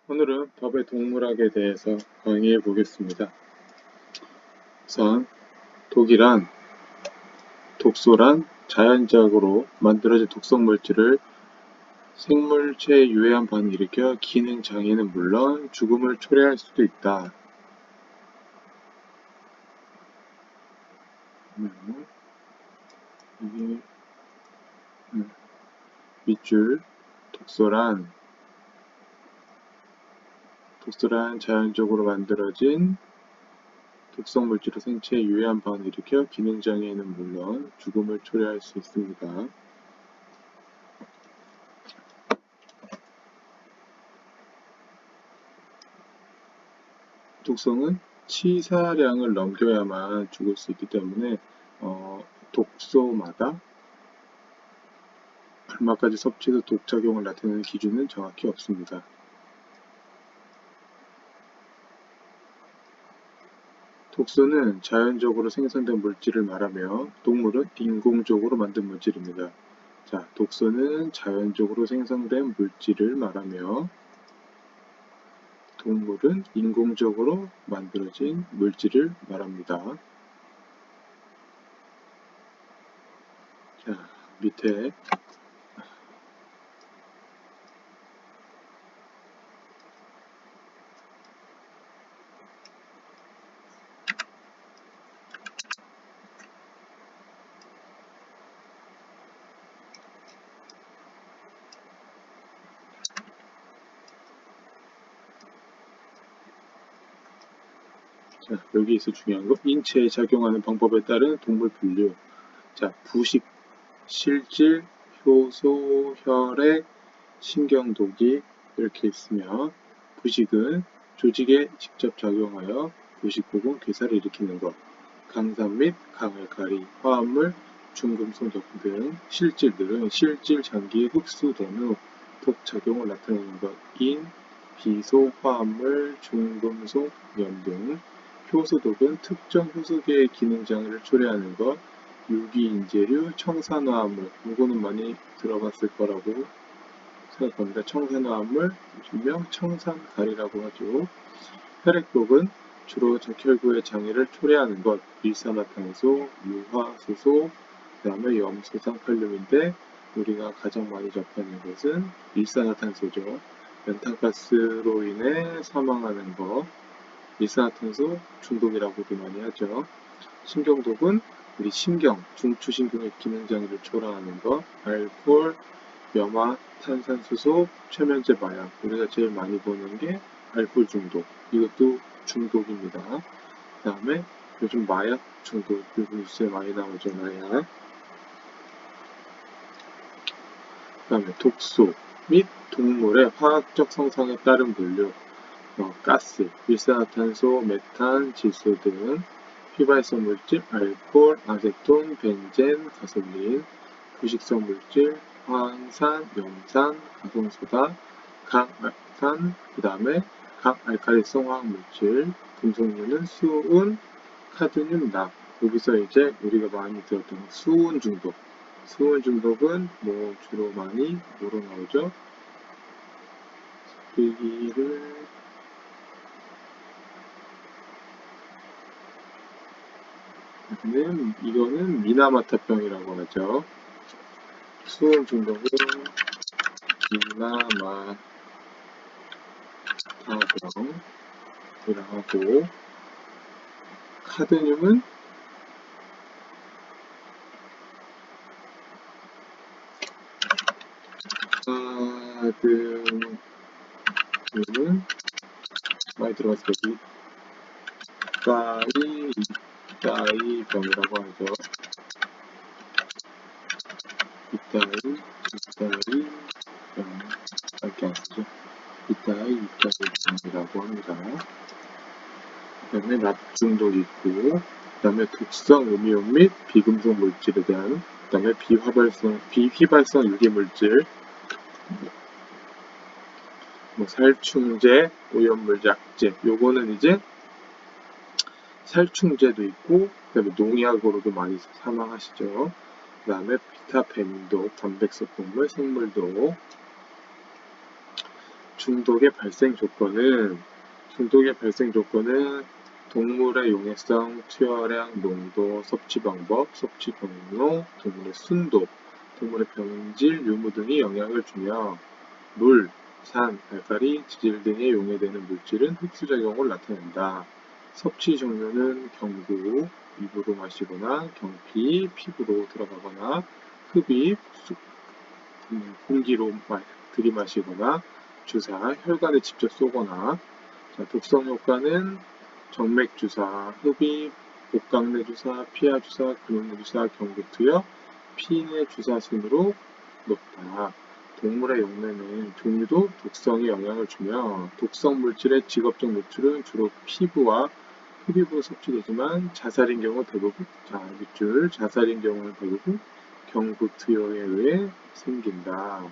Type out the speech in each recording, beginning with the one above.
오늘은 법의 동물학에 대해서 강의해 보겠습니다. 우선 독이란, 독소란 자연적으로 만들어진 독성 물질을 생물체의 유해한 반응을 일으켜 기능 장애는 물론 죽음을 초래할 수도 있다. 이게 밑줄 독소란 자연적으로 만들어진 독성 물질을 생체에 유해한 반응을 일으켜 기능 장애는 물론 죽음을 초래할 수 있습니다. 독성은 치사량을 넘겨야만 죽을 수 있기 때문에 독소마다 얼마까지 섭취해서 독작용을 나타내는 기준은 정확히 없습니다. 독소는 자연적으로 생산된 물질을 말하며 동물은 인공적으로 만든 물질입니다. 자, 독소는 자연적으로 생성된 물질을 말하며 동물은 인공적으로 만들어진 물질을 말합니다. 자, 밑에 자, 여기에서 중요한 거 인체에 작용하는 방법에 따른 동물 분류. 자, 부식, 실질, 효소, 혈액, 신경독이 이렇게 있으며 부식은 조직에 직접 작용하여 부식 혹은 괴사를 일으키는 것. 강산 및 강알칼리, 화합물, 중금속 등 실질들은 실질 장기에 흡수된 후 독작용을 나타내는 것. 인, 비소, 화합물, 중금속, 연 등 효소독은 특정 효소계의 기능장애를 초래하는 것. 유기인재류, 청산화합물, 이거는 많이 들어봤을 거라고 생각합니다. 청산화합물, 일명 청산가리라고 하죠. 혈액독은 주로 적혈구의 장애를 초래하는 것, 일산화탄소, 유화수소, 그 다음에 염소산 칼륨인데 우리가 가장 많이 접하는 것은 일산화탄소죠. 연탄가스로 인해 사망하는 것, 일산화탄소 중독이라고도 많이 하죠. 신경독은 우리 신경, 중추신경의 기능장애를 초래하는 것, 알코올, 염화, 탄산수소, 최면제 마약, 우리가 제일 많이 보는 게 알코올 중독, 이것도 중독입니다. 그 다음에 요즘 마약 중독, 요즘 뉴스에 많이 나오죠, 마약. 그 다음에 독소 및 동물의 화학적 성상에 따른 분류, 가스, 일산화탄소, 메탄, 질소 등 휘발성 물질, 알코올, 아세톤, 벤젠, 가솔린, 부식성 물질, 황산, 염산, 가공소다, 강알산, 그 다음에 강알칼리성 화학물질, 금속류는 수은, 카드뮴, 납. 여기서 이제 우리가 많이 들었던 수은 중독. 수은 중독은 주로 많이 뭐로 나오죠? 이거는 미나마타병이라고 하죠. 수은 중독은 미나마타병이라고 하고, 카드뮴은 많이 들어봤을 거지. 이따이병이라고 하죠. 이따이병 이렇게 하죠. 이따이병이라고 합니다. 그 다음에 납 중독이 있고, 그 다음에 독성 음이온 및 비금속 물질에 대한, 그 다음에 비휘발성 유기물질, 살충제, 오염물, 약제. 요거는 이제 살충제도 있고, 그 다음에 농약으로도 많이 사망하시죠. 그 다음에 비타 뱀독, 단백질 동물, 생물독, 중독의 발생 조건은 동물의 용해성, 투여량, 농도, 섭취 방법, 섭취 경로, 동물의 순도, 동물의 병질, 유무 등이 영향을 주며 물, 산, 알칼리, 지질 등에 용해되는 물질은 흡수작용을 나타낸다. 섭취 종류는 경구, 입으로 마시거나 경피, 피부로 들어가거나 흡입, 공기로 들이마시거나 주사, 혈관에 직접 쏘거나. 독성 효과는 정맥 주사, 흡입, 복강내 주사, 피하 주사, 근육내 주사, 경구 투여, 피내 주사 순으로 높다. 동물의 용매는 종류도 독성에 영향을 주며 독성 물질의 직업적 노출은 주로 피부와 흡입으로 섭취되지만 자살인 경우는 대부분 경구 투여에 의해 생긴다.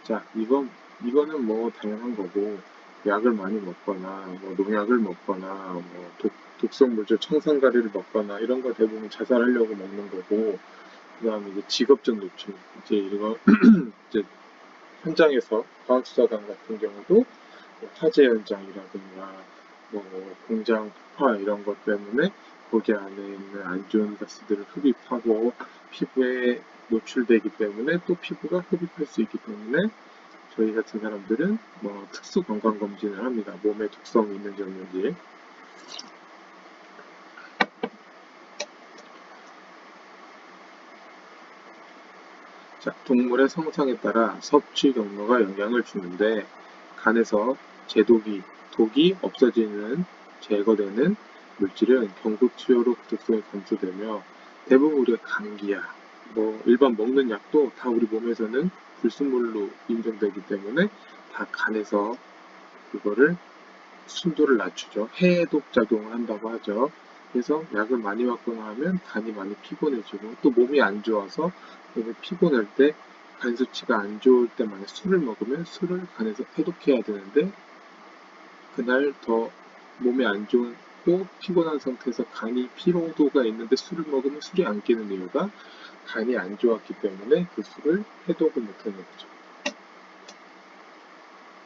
자, 이거는 뭐 당연한 거고, 약을 많이 먹거나 뭐 농약을 먹거나 뭐 독성 물질 청산가리를 먹거나 이런 거 대부분 자살하려고 먹는 거고, 그다음에 이제 직업적 노출, 이제 이거 이제 현장에서 과학수사관 같은 경우도 화재 현장이라든가 뭐 공장 폭파 이런 것 때문에 거기 안에 있는 안 좋은 가스들을 흡입하고 피부에 노출되기 때문에 또 피부가 흡입할 수 있기 때문에 저희 같은 사람들은 뭐 특수 건강 검진을 합니다. 몸에 독성이 있는지 없는지. 자, 동물의 성상에 따라 섭취 경로가 영향을 주는데 간에서 독이 제거되는 물질은 경구투여로 독성이 감소되며 대부분 우리가 감기약, 뭐 일반 먹는 약도 다 우리 몸에서는 불순물로 인정되기 때문에 다 간에서 그거를 순도를 낮추죠. 해독 작용을 한다고 하죠. 그래서 약을 많이 먹거나 하면 간이 많이 피곤해지고 또 몸이 안 좋아서 몸이 피곤할 때 간 수치가 안 좋을 때 만약 술을 먹으면 술을 간에서 해독해야 되는데 그날 더 몸이 안 좋고 피곤한 상태에서 간이 피로도가 있는데 술을 먹으면 술이 안 깨는 이유가 간이 안 좋았기 때문에 그 술을 해독을 못하는 거죠.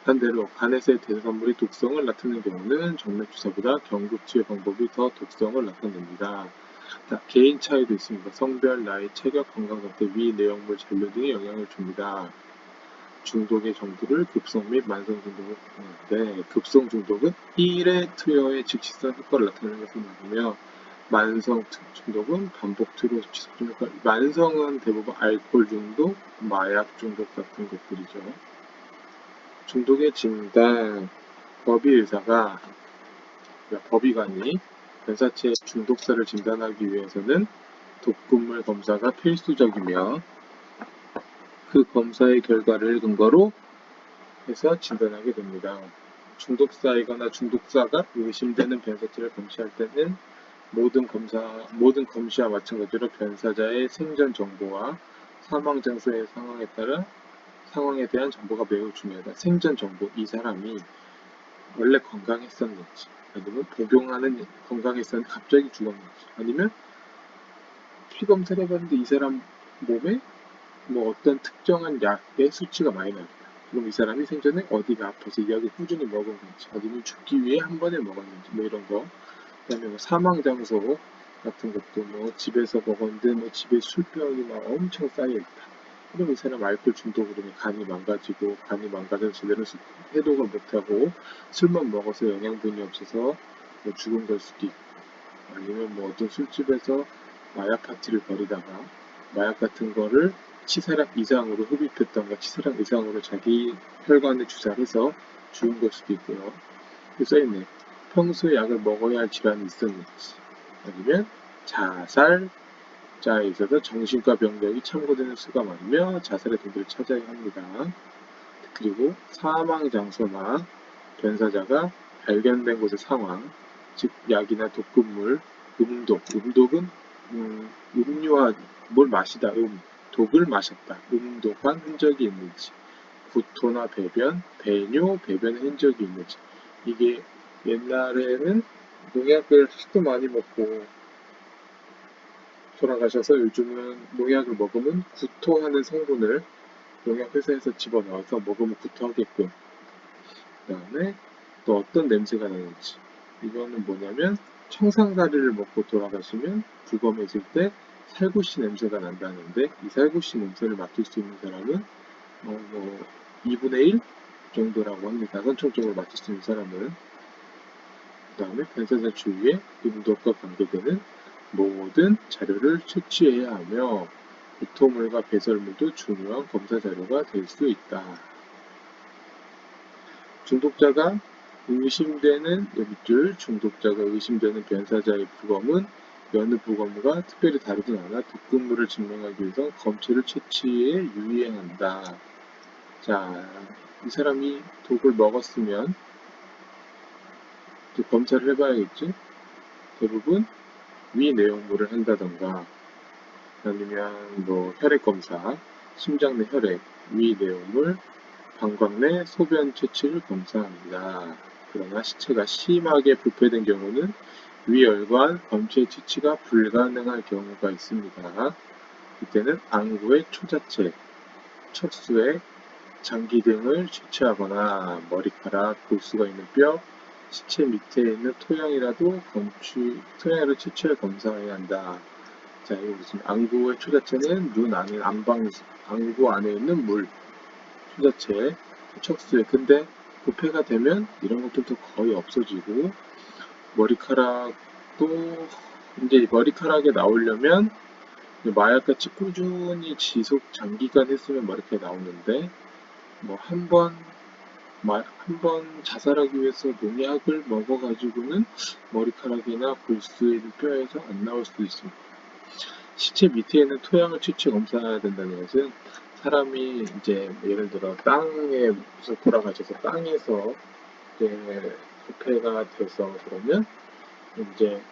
반대로 간에서의 대사물이 독성을 나타내는 경우는 정맥주사보다 경구투여 방법이 더 독성을 나타냅니다. 개인 차이도 있습니다. 성별, 나이, 체격, 건강상태, 위, 내용물, 잔류 등이 영향을 줍니다. 중독의 정도를 급성 및 만성 중독으로 구분하는데 급성 중독은 1회 투여의 즉시성 효과를 나타내는 것을 말하며 만성 중독은 반복 투여로 지속적인 효과. 만성은 대부분 알코올 중독, 마약 중독 같은 것들이죠. 중독의 진단, 법의관이 변사체의 중독사를 진단하기 위해서는 독극물 검사가 필수적이며 그 검사의 결과를 근거로 해서 진단하게 됩니다. 중독사이거나 중독사가 의심되는 변사체를 검시할 때는 모든 검시와 마찬가지로 변사자의 생전 정보와 사망 장소의 상황에 대한 정보가 매우 중요하다. 생전 정보, 이 사람이 원래 건강했었는지, 아니면 복용하는 건강했었는데 갑자기 죽었는지, 아니면 피 검사를 해봤는데 이 사람 몸에 뭐 어떤 특정한 약의 수치가 많이 나왔다. 그럼 이 사람이 생전에 어디가 아파서 이 약을 꾸준히 먹은 건지, 아니면 죽기 위해 한 번에 먹었는지, 뭐 이런 거. 그다음에 뭐 사망 장소 같은 것도 뭐 집에서 먹었는데 뭐 집에 술병이 막 엄청 쌓여있다. 그럼 이 사람 알코올 중독으로 간이 망가져서 제대로 해독을 못하고 술만 먹어서 영양분이 없어서 뭐 죽은 걸 수도 있고, 아니면 뭐 어떤 술집에서 마약 파티를 벌이다가 마약 같은 거를 치사량 이상으로 흡입했던가 치사량 이상으로 자기 혈관에 주사해서 죽은 걸 수도 있고요. 여기 써있네. 평소에 약을 먹어야 할 질환이 있었는지, 아니면 자살자에 있어서 정신과 병력이 참고되는 수가 많으며 자살의 동기를 찾아야 합니다. 그리고 사망 장소나 변사자가 발견된 곳의 상황, 즉 약이나 독극물, 음독은 음료와 뭘 마시다, 독을 마셨다, 음독한 흔적이 있는지, 구토나 배변, 배뇨, 배변의 흔적이 있는지. 이게 옛날에는 농약을 하도 많이 먹고 돌아가셔서 요즘은 농약을 먹으면 구토하는 성분을 농약 회사에서 집어넣어서 먹으면 구토하게끔 그 다음에 또 어떤 냄새가 나는지. 이거는 뭐냐면 청산가리를 먹고 돌아가시면 부검했을 때 살구씨 냄새가 난다는데, 이 살구씨 냄새를 맡을 수 있는 사람은 뭐 2분의 1 정도라고 합니다. 선천적으로 맡을 수 있는 사람은. 그 다음에 변사자 주위에 음독과 관계되는 모든 자료를 채취해야 하며 구토물과 배설물도 중요한 검사 자료가 될 수 있다. 중독자가 의심되는 여깄줄, 중독자가 의심되는 변사자의 부검은 여느 부검과 특별히 다르진 않아 독극물을 증명하기 위해서 검체를 채취에 유의해야 한다. 자, 이 사람이 독을 먹었으면 이제 검사를 해봐야겠지? 대부분 위 내용물을 한다던가 아니면 뭐 혈액 검사, 심장 내 혈액, 위 내용물, 방광 내 소변 채취를 검사합니다. 그러나 시체가 심하게 부패된 경우는 위혈관 검체 채취가 불가능할 경우가 있습니다. 이때는 안구의 초자체, 척수액, 장기 등을 채취하거나 머리카락, 골수가 있는 뼈, 시체 밑에 있는 토양이라도 채취해 검사해야 한다. 자, 이거 무슨 안구의 초자체는 눈 안에 안구 안에 있는 물, 초자체, 척수액. 근데 부패가 되면 이런 것들도 거의 없어지고 머리카락도 이제 머리카락에 나오려면 마약같이 꾸준히 지속 장기간 했으면 머리카락이 나오는데 뭐 한 번 자살하기 위해서 농약을 먹어가지고는 머리카락이나 골수의 뼈에서 안 나올 수도 있습니다. 시체 밑에 있는 토양을 채취 검사해야 된다는 것은 사람이 이제 예를 들어 땅에 무슨 돌아가셔서 땅에서 이제 부패가 돼서 그러면 이제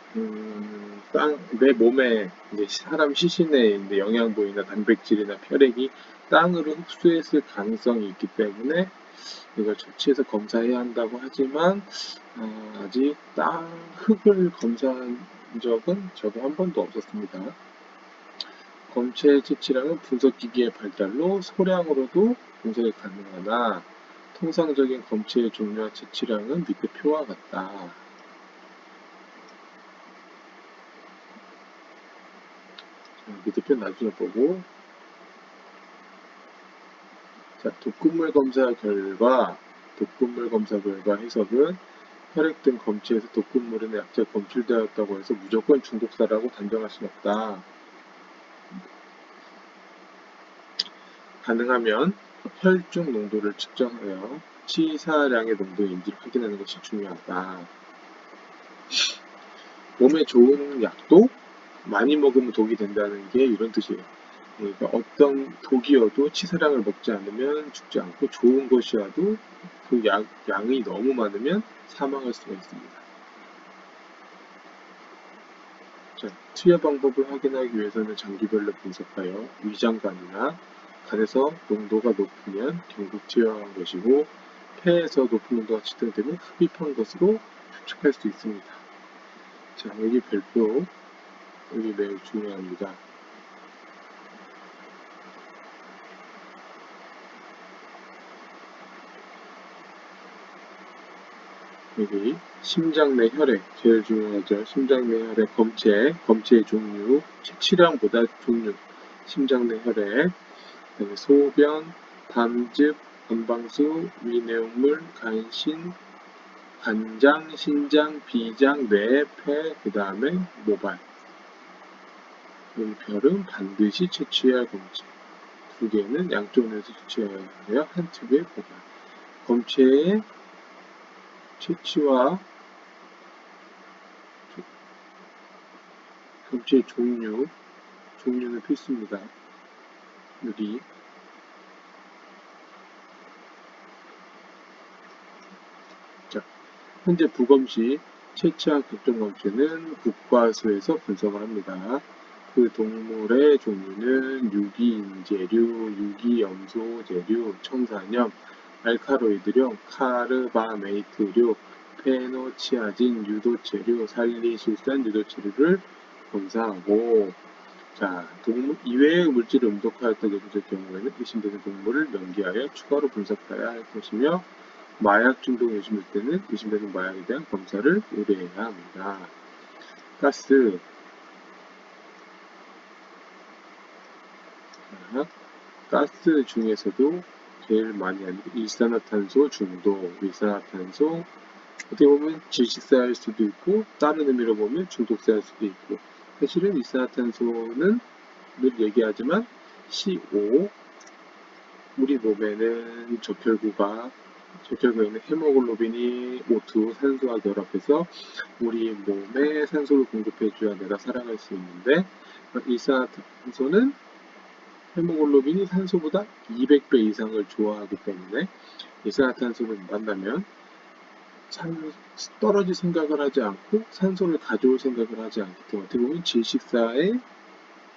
내 몸에 이제 사람 시신에 이제 영양분이나 단백질이나 혈액이 땅으로 흡수했을 가능성이 있기 때문에 이걸 채취해서 검사해야 한다고 하지만 아직 흙을 검사한 적은 저도 한 번도 없었습니다. 검체 채취량은 분석기기의 발달로 소량으로도 분석이 가능하나 통상적인 검체의 종류와 채취량은 밑에 표와 같다. 밑에 표 나중에 보고, 자, 독극물 검사 결과 해석은 혈액 등 검체에서 독극물은 약제 검출되었다고 해서 무조건 중독사라고 단정할 수는 없다. 가능하면 혈중 농도를 측정하여 치사량의 농도인지 확인하는 것이 중요하다. 몸에 좋은 약도 많이 먹으면 독이 된다는 게 이런 뜻이에요. 그러니까 어떤 독이어도 치사량을 먹지 않으면 죽지 않고 좋은 것이어도 그 양이 너무 많으면 사망할 수가 있습니다. 자, 투여 방법을 확인하기 위해서는 장기별로 분석하여 위장관이나 간에서 농도가 높으면 경국 투여한 것이고 폐에서 높은 농도가 측정되면 흡입한 것으로 추측할 수 있습니다. 자, 여기 별표, 여기 매우 중요합니다. 여기 심장 내 혈액, 제일 중요하죠. 심장 내 혈액 검체의 종류, 채취량보다 종류, 심장 내 혈액, 그다음에 소변, 담즙, 건방수, 위내용물, 간신, 간장, 신장, 비장, 뇌, 폐, 그 다음에 모발. 여기 별은 반드시 채취해야 할 검체. 두 개는 양쪽 면에서 채취해야 하며 한 튜브에 보관. 검체의 채취와 검체의 종류는 필수입니다. 여기 자, 현재 부검 시 채취한 각종 검체는 국과수에서 분석을 합니다. 그 동물의 종류는 유기인재류, 유기염소재류, 청산염, 알카로이드류, 카르바메이트류, 페노치아진, 유도체류, 살리실산 유도체류를 검사하고, 자, 동물 이외의 물질을 음독하였다 내부적 경우에는 의심되는 동물을 명기하여 추가로 분석해야 할 것이며, 마약 중독 의심되는 마약에 대한 검사를 의뢰해야 합니다. 가스, 가스 중에서도 제일 많이 하는 게 일산화탄소 중독, 일산화탄소 어떻게 보면 질식사일 수도 있고 다른 의미로 보면 중독사일 수도 있고 사실은 일산화탄소는 늘 얘기하지만 CO 우리 몸에는 적혈구에 있는 헤모글로빈이 O2 산소와 결합해서 우리 몸에 산소를 공급해줘야 내가 살아갈 수 있는데 일산화탄소는 헤모글로빈이 산소보다 200배 이상을 좋아하기 때문에 일산화탄소를 만나면 떨어질 생각을 하지 않고 산소를 가져올 생각을 하지 않기 때문에 어떻게 보면 질식사에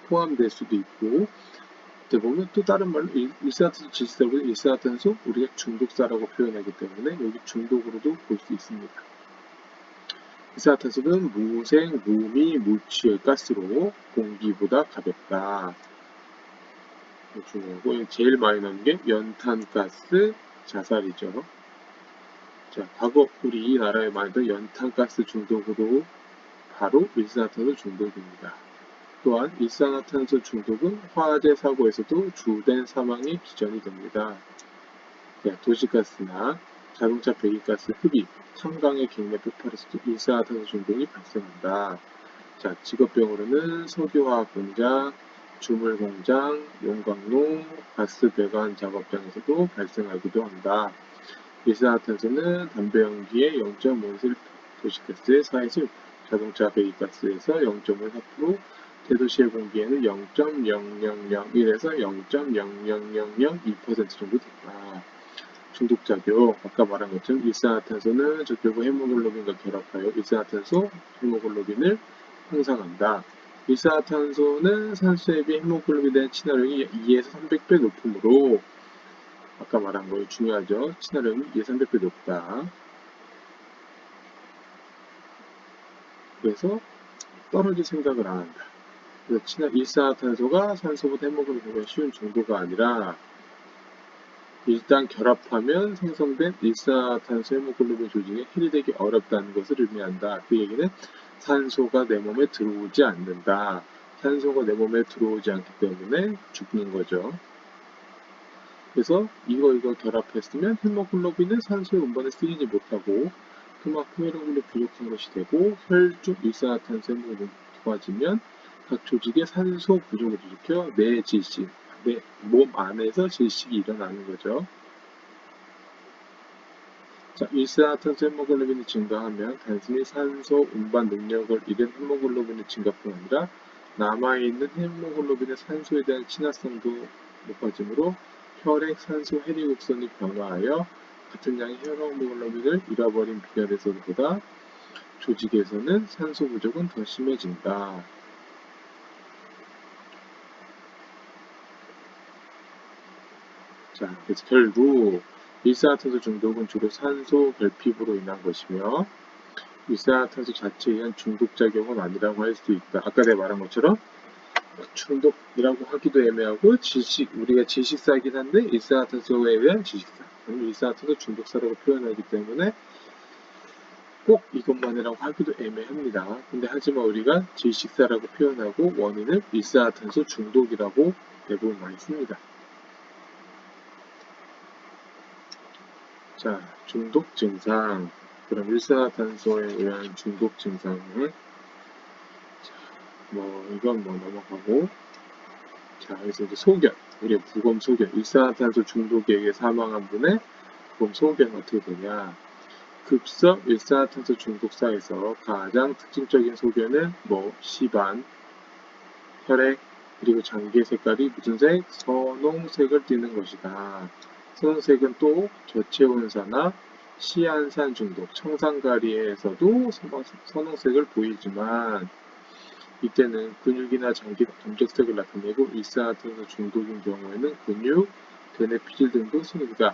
포함될 수도 있고 어떻게 보면 또 다른 말로 일산화탄소 질식사보다 일산화탄소 우리가 중독사라고 표현하기 때문에 여기 중독으로도 볼 수 있습니다. 일산화탄소는 무생, 무미, 무취의 가스로 공기보다 가볍다. 중요하고 제일 많이 나오는 게 연탄가스, 자살이죠. 자, 과거 우리 나라에 많이던 연탄가스 중독으로 바로 일산화탄소 중독입니다. 또한 일산화탄소 중독은 화재 사고에서도 주된 사망의 기전이 됩니다. 자, 도시가스나 자동차 배기가스 흡입, 탄광의 갱내 폭발에서도 일산화탄소 중독이 발생한다. 자, 직업병으로는 석유화학 공장, 주물 공장, 용광로, 가스 배관 작업장에서도 발생하기도 한다. 일산화탄소는 담배 연기의 0.5를 도시가스의 4에서 자동차 배기가스에서 0.54%, 대도시의 공기에는 0.0001에서 0.00002% 정도 된다. 중독작용, 아까 말한 것처럼 일산화탄소는 적혈구 헤모글로빈과 결합하여 일산화탄소 헤모글로빈을 형성한다. 일산화탄소는 산소에 비해 헤모글로빈에 대한 친화력이 2에서 300배 높으므로 아까 말한 거 중요하죠. 친화력이 2에서 300배 높다. 그래서 떨어질 생각을 안 한다. 그래서 일산화탄소가 산소보다 헤모글로빈보다 쉬운 정도가 아니라 일단 결합하면 생성된 일산화탄소 헤모글로빈 조직에 해리되기 어렵다는 것을 의미한다. 그 얘기는 산소가 내 몸에 들어오지 않는다. 산소가 내 몸에 들어오지 않기 때문에 죽는 거죠. 그래서 이거 결합했으면 헤모글로빈은 산소의 운반에 쓰이지 못하고 그만큼 헤모글로빈이 부족한 것이 되고 혈중 일산화탄소 헤모글로빈이 도와지면 각 조직에 산소 부족을 일으켜 내 몸 안에서 질식이 일어나는 거죠. 자, 일산화탄소 헤모글로빈이 증가하면 단순히 산소 운반 능력을 잃은 헤모글로빈의 증가뿐 아니라 남아있는 헤모글로빈의 산소에 대한 친화성도 높아지므로 혈액 산소 해리 곡선이 변화하여 같은 양의 헤모글로빈을 잃어버린 빈혈에서보다 조직에서는 산소 부족은 더 심해진다. 자, 그래서 결국 일산화탄소 중독은 주로 산소 결핍으로 인한 것이며 일산화탄소 자체에 의한 중독작용은 아니라고 할 수 있다. 아까 내가 말한 것처럼 중독이라고 하기도 애매하고 우리가 질식사이긴 한데 일산화탄소에 의한 질식사 아니면 일산화탄소 중독사라고 표현하기 때문에 꼭 이것만이라고 하기도 애매합니다. 근데 하지만 우리가 질식사라고 표현하고 원인을 일산화탄소 중독이라고 대부분 많이 씁니다. 자, 중독 증상. 그럼 일산화탄소에 의한 중독 증상을 이건 넘어가고 자, 그래서 이제 소견. 우리의 부검 소견. 일산화탄소 중독에 의해 사망한 분의 부검 소견 어떻게 되냐. 급성 일산화탄소 중독사에서 가장 특징적인 소견은 시반, 혈액, 그리고 장기의 색깔이 무슨 색? 선홍색을 띠는 것이다. 선홍색은 또 저체온사나 시안산 중독, 청산가리에서도 선홍색을 보이지만 이때는 근육이나 장기가 검정색을 나타내고 일산화탄소 중독인 경우에는 근육, 대뇌 피질 등도 그러니까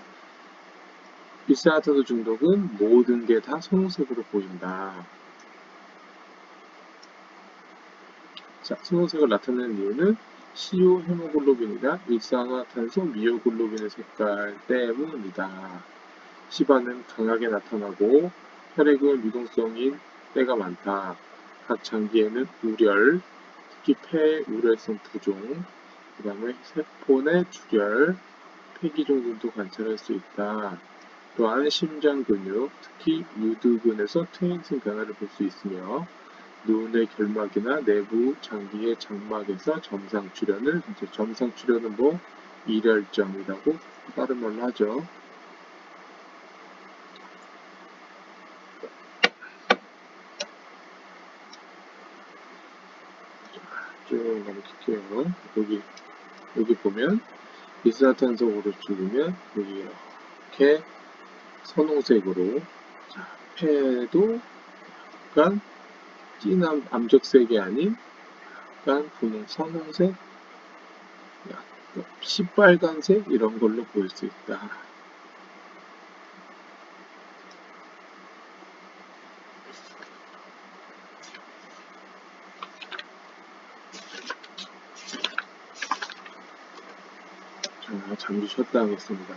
일산화탄소 중독은 모든 게 다 선홍색으로 보인다. 자, 선홍색을 나타내는 이유는 CO 헤모글로빈이나 일산화탄소 미오글로빈의 색깔 때문이다. 시바는 강하게 나타나고 혈액은 유동성인 때가 많다. 각 장기에는 우열, 특히 폐 우열성 부종, 그 다음에 세포 내 출혈, 폐기종 등도 관찰할 수 있다. 또한 심장 근육, 특히 유두근에서 퇴행성 변화를 볼 수 있으며 눈의 결막이나 내부 장기의 장막에서 점상 출현을, 이제 점상 출현은 뭐 일혈점이라고 다른 말로 하죠. 쭉 넘길게요. 여기 보면 이산화탄소로 줄이면 여기 이렇게 선홍색으로, 자, 폐도 약간 진한 암적색이 아닌 약간 분홍 선홍색, 약간 시빨간색 이런 걸로 보일 수 있다. 자, 잠시 쉬었다 하겠습니다.